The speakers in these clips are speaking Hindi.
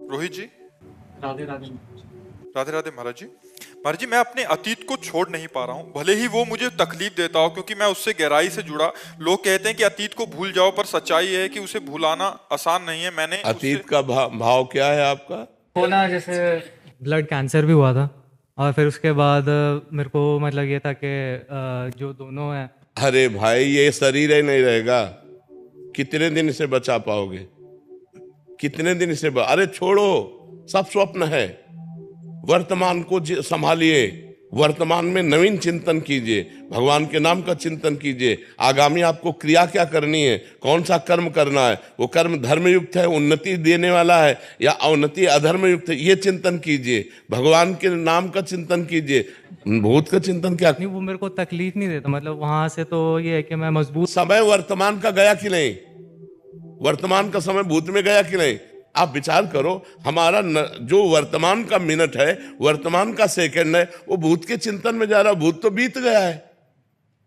रोहित जी। राधे राधे। राधे राधे महाराज जी। महाराज जी, मैं अपने अतीत को छोड़ नहीं पा रहा हूँ, भले ही वो मुझे तकलीफ देता हो, क्योंकि मैं उससे गहराई से जुड़ा। लोग कहते हैं कि अतीत को भूल जाओ, पर सच्चाई है कि उसे भुलाना आसान नहीं है। मैंने उससे अतीत का भाव क्या है आपका? होना जैसे ब्लड कैंसर भी हुआ था, और फिर उसके बाद मेरे को मतलब ये था कि जो दोनों हैं। अरे भाई, ये शरीर ही नहीं रहेगा, कितने दिन से बचा पाओगे? कितने दिन से अरे छोड़ो, सब स्वप्न है। वर्तमान को संभालिए, वर्तमान में नवीन चिंतन कीजिए, भगवान के नाम का चिंतन कीजिए। आगामी आपको क्रिया क्या करनी है, कौन सा कर्म करना है, वो कर्म धर्मयुक्त है, उन्नति देने वाला है, या अवनति अधर्म युक्त है, ये चिंतन कीजिए। भगवान के नाम का चिंतन कीजिए। भूत का चिंतन क्या? नहीं, वो मेरे को तकलीफ नहीं देता, मतलब वहां से तो ये है कि मैं मजबूत। समय वर्तमान का गया कि नहीं? वर्तमान का समय भूत में गया कि नहीं? आप विचार करो, हमारा जो वर्तमान का मिनट है, वर्तमान का सेकंड है, वो भूत के चिंतन में जा रहा है। भूत तो बीत गया है,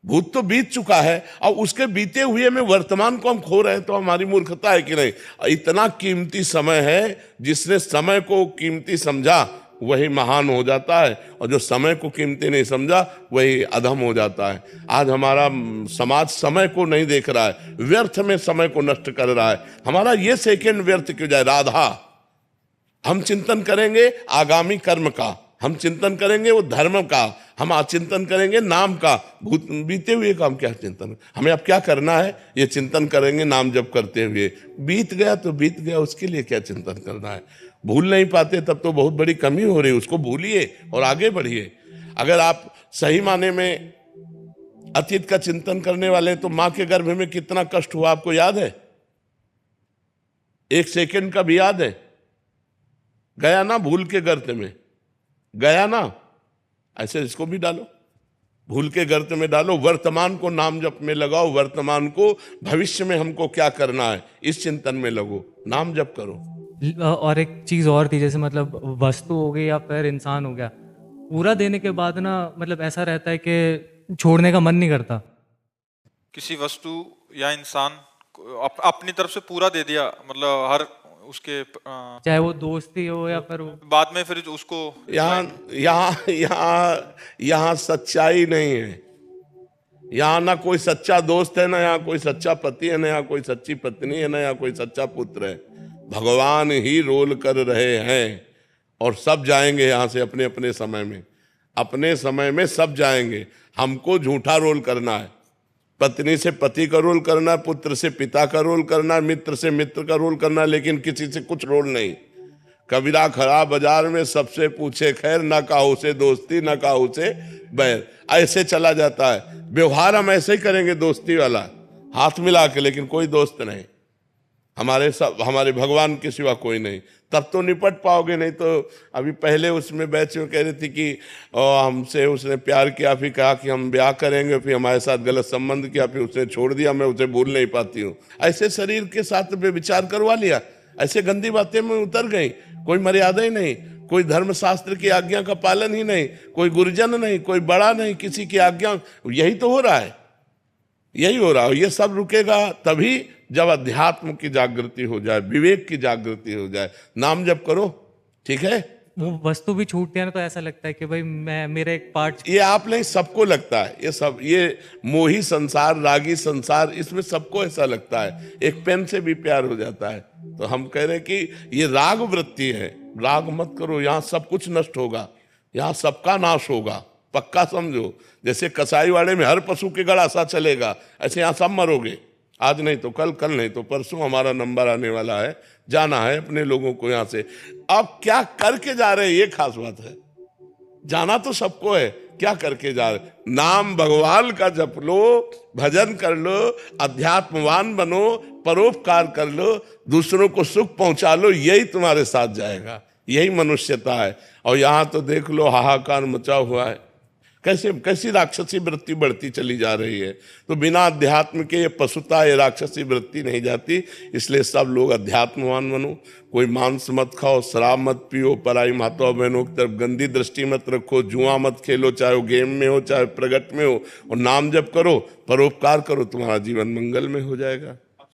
भूत तो बीत चुका है, और उसके बीते हुए में वर्तमान को हम खो रहे हैं, तो हमारी मूर्खता है कि नहीं? इतना कीमती समय है, जिसने समय को कीमती समझा वही महान हो जाता है, और जो समय को कीमती नहीं समझा वही अधम हो जाता है। आज हमारा समाज समय को नहीं देख रहा है, व्यर्थ में समय को नष्ट कर रहा है। हमारा ये सेकंड व्यर्थ क्यों जाए? राधा, हम चिंतन करेंगे आगामी कर्म का, हम चिंतन करेंगे वो धर्म का, हम चिंतन करेंगे नाम का। भूत बीते हुए का हम क्या चिंतन? हमें अब क्या करना है? ये चिंतन करेंगे नाम जप करते हुए। बीत गया तो बीत गया, उसके लिए क्या चिंतन करना है? भूल नहीं पाते तब तो बहुत बड़ी कमी हो रही है। उसको भूलिए और आगे बढ़िए। अगर आप सही माने में अतीत का चिंतन करने वाले हैं, तो मां के गर्भ में कितना कष्ट हुआ आपको याद है? एक सेकंड का भी याद है? गया ना भूल के गर्त में, गया ना? ऐसे इसको भी डालो, भूल के गर्त में डालो। वर्तमान को नाम जप में लगाओ, वर्तमान को भविष्य में हमको क्या करना है इस चिंतन में लगो, नाम जप करो। और एक चीज और थी, जैसे मतलब वस्तु हो गई या फिर इंसान हो गया, पूरा देने के बाद ना मतलब ऐसा रहता है कि छोड़ने का मन नहीं करता। किसी वस्तु या इंसान को अपनी तरफ से पूरा दे दिया, मतलब हर उसके चाहे वो दोस्ती हो या फिर बाद में फिर उसको यहाँ यहाँ यहाँ यहाँ सच्चाई नहीं है। यहाँ ना कोई सच्चा दोस्त है, ना यहाँ कोई सच्चा पति है, ना यहाँ कोई सच्ची पत्नी है, ना यहाँ कोई सच्चा पुत्र है। भगवान ही रोल कर रहे हैं, और सब जाएंगे यहाँ से अपने अपने समय में। अपने समय में सब जाएंगे। हमको झूठा रोल करना है, पत्नी से पति का रोल करना है, पुत्र से पिता का रोल करना है, मित्र से मित्र का रोल करना है, लेकिन किसी से कुछ रोल नहीं। कबीरा खड़ा बाजार में सबसे पूछे खैर, ना काहू से दोस्ती ना काहू से बैर। ऐसे चला जाता है व्यवहार। हम ऐसे ही करेंगे दोस्ती वाला, हाथ मिला के, लेकिन कोई दोस्त नहीं। हमारे भगवान के सिवा कोई नहीं। तब तो निपट पाओगे, नहीं तो अभी पहले उसमें बैच में कह रही थी कि हमसे उसने प्यार किया, फिर कहा कि हम ब्याह करेंगे, फिर हमारे साथ गलत संबंध किया, फिर उसने छोड़ दिया, मैं उसे भूल नहीं पाती हूँ। ऐसे शरीर के साथ में विचार करवा लिया, ऐसे गंदी बातें में उतर गई। कोई मर्यादा ही नहीं, कोई धर्म शास्त्र की आज्ञा का पालन ही नहीं, कोई गुरुजन नहीं, कोई बड़ा नहीं, किसी की आज्ञा। यही तो हो रहा है, यही हो रहा है। ये सब रुकेगा तभी जब अध्यात्म की जागृति हो जाए, विवेक की जागृति हो जाए। नाम जप करो, ठीक है? वो वस्तु भी छूटती है ना, तो ऐसा लगता है कि भाई मैं, मेरा एक पार्ट। ये आप नहीं, सबको लगता है ये सब। ये मोही संसार, रागी संसार, इसमें सबको ऐसा लगता है। एक पेन से भी प्यार हो जाता है। तो हम कह रहे हैं कि ये राग वृत्ति है। राग मत करो, यहाँ सब कुछ नष्ट होगा, यहाँ सबका नाश होगा, पक्का समझो। जैसे कसाईवाड़े में हर पशु के गड़ा सा चलेगा, ऐसे यहाँ सब मरोगे। आज नहीं तो कल, कल नहीं तो परसों हमारा नंबर आने वाला है, जाना है अपने लोगों को यहाँ से। अब क्या करके जा रहे हैं, ये खास बात है। जाना तो सबको है, क्या करके जा रहे? नाम भगवान का जप लो, भजन कर लो, अध्यात्मवान बनो, परोपकार कर लो, दूसरों को सुख पहुंचा लो। यही तुम्हारे साथ जाएगा, यही मनुष्यता है। और यहाँ तो देख लो, हाहाकार मचा हुआ है। कैसी राक्षसी वृत्ति बढ़ती चली जा रही है। तो बिना अध्यात्म के ये पशुता, ये राक्षसी वृत्ति नहीं जाती। इसलिए सब लोग अध्यात्मवान बनो। कोई मांस मत खाओ, शराब मत पियो, पराई माताओं बहनों की तरफ गंदी दृष्टि मत रखो, जुआ मत खेलो, चाहे वो गेम में हो चाहे प्रगट में हो, और नाम जप करो, परोपकार करो, तुम्हारा जीवन मंगल में हो जाएगा।